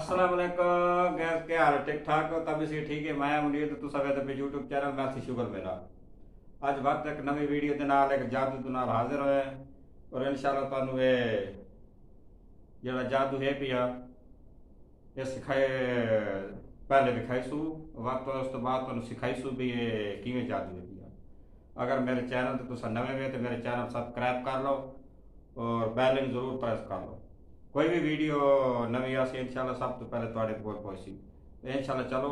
अस्सलाम वालेकुम गैस क्या हाल है? ठीक ठाक हो? तभी से ठीक है। मैं मुनीर तो सब पे यूट्यूब चैनल मैं शुगर मेरा ਅੱਜ ਵਕਤ ਇੱਕ ਨਵੀਂ ਵੀਡੀਓ ਦੇ ਨਾਲ ਇੱਕ ਜਾਦੂ ਦੇ ਨਾਲ ਹਾਜ਼ਰ ਹੋਇਆ ਔਰ ਇਨਸ਼ਾਅੱਲਾ ਤੁਹਾਨੂੰ ਇਹ ਜਿਹੜਾ ਜਾਦੂ ਹੈ ਪਿਆ ਇਹ ਸਿਖਾਏ ਪਹਿਲੇ ਦਿਖਾਈ ਸੂ ਵਕਤ ਉਸ ਤੋਂ ਬਾਅਦ ਤੁਹਾਨੂੰ ਸਿਖਾਈ ਸੂ ਵੀ ਇਹ ਕਿਵੇਂ ਜਾਦੂ ਹੈ ਪਿਆ। ਅਗਰ ਮੇਰੇ ਚੈਨਲ ਤੇ ਤੁਸੀਂ ਨਵੇਂ ਹੋ ਤੇ ਮੇਰੇ ਚੈਨਲ ਸਬਸਕ੍ਰਾइब कर लो और बैल जरूर प्रेस कर लो। कोई भी वीडियो नवी आसी इंशाल्लाह सब तो पहले थोड़े कोल पहुंची तो इंशाल्लाह चलो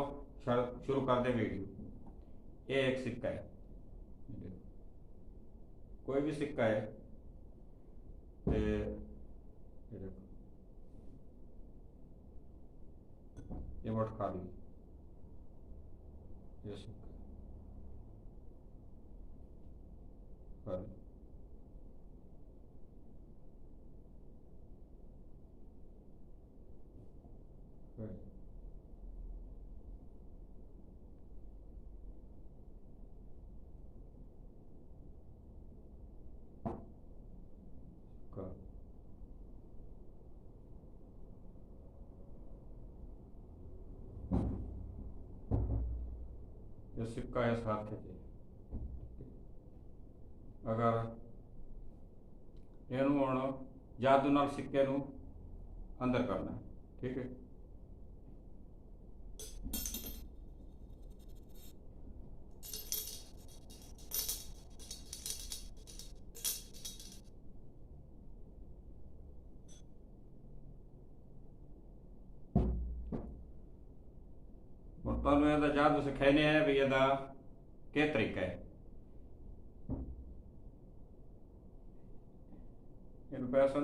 शुरू कर दे वीडियो। ये एक सिक्का है, कोई भी सिक्का है ये देखो ये वोट खाली ये सिक्का खाली खाली ये सिक्का है साथ है। अगर ਇਹਨੂੰ ਹੁਣ ਜਾਦੂ ਨਾਲ ਸਿੱਕੇ ਨੂੰ ਅੰਦਰ ਕਰਨਾ ਹੈ, ਠੀਕ ਹੈ। ਹੁਣ ਤੁਹਾਨੂੰ ਇਹਦਾ ਜਾਦੂ ਸਿਖਾਣੇ ਹੈ ਵੀ ਇਹਦਾ ਕੀ ਤਰੀਕਾ ਹੈ। ਇਹਨੂੰ ਪੈਸਾ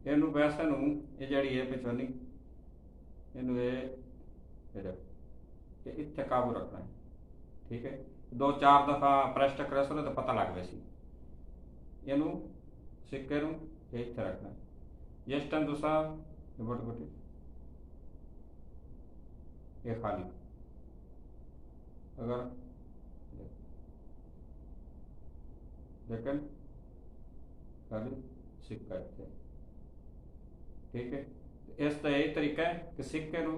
ਇਹਨੂੰ ਪੈਸੇ ਨੂੰ ਇਹ ਜਿਹੜੀ ਹੈ ਪਿਛੋਨੀ ਇਹਨੂੰ ਇਹ ਇੱਥੇ ਕਾਬੂ ਰੱਖਣਾ ਹੈ, ठीक है। दो चार दफा प्रेस करे सो तो पता लग वैसी ਇਹਨੂੰ सिक्के ਨੂੰ ਇੱਥੇ ਰੱਖਣਾ है। जिस टाइम दूसरा बट बटी ये खाली अगर लेकिन खाली सिक्का इतने, ठीक है। इस का यही तरीका है कि सिक्के ਨੂੰ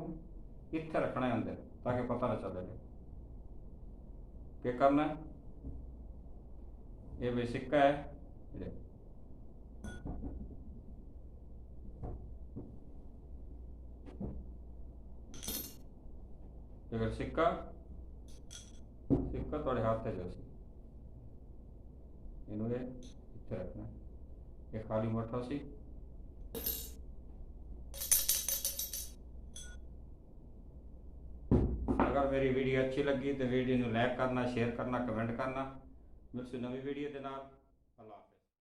ਇੱਥੇ रखना है अंदर ताकि पता ना चले क्या करना है। ये भी सिक्का है अगर सिक्का सिक्का थोड़े हाथ है जैसे इन्होंने इतने रखना है। ये खाली मोटा सी अगर मेरी वीडियो अच्छी लगी तो वीडियो को लाइक करना, शेयर करना, कमेंट करना। मिलते नवी वीडियो के नाल।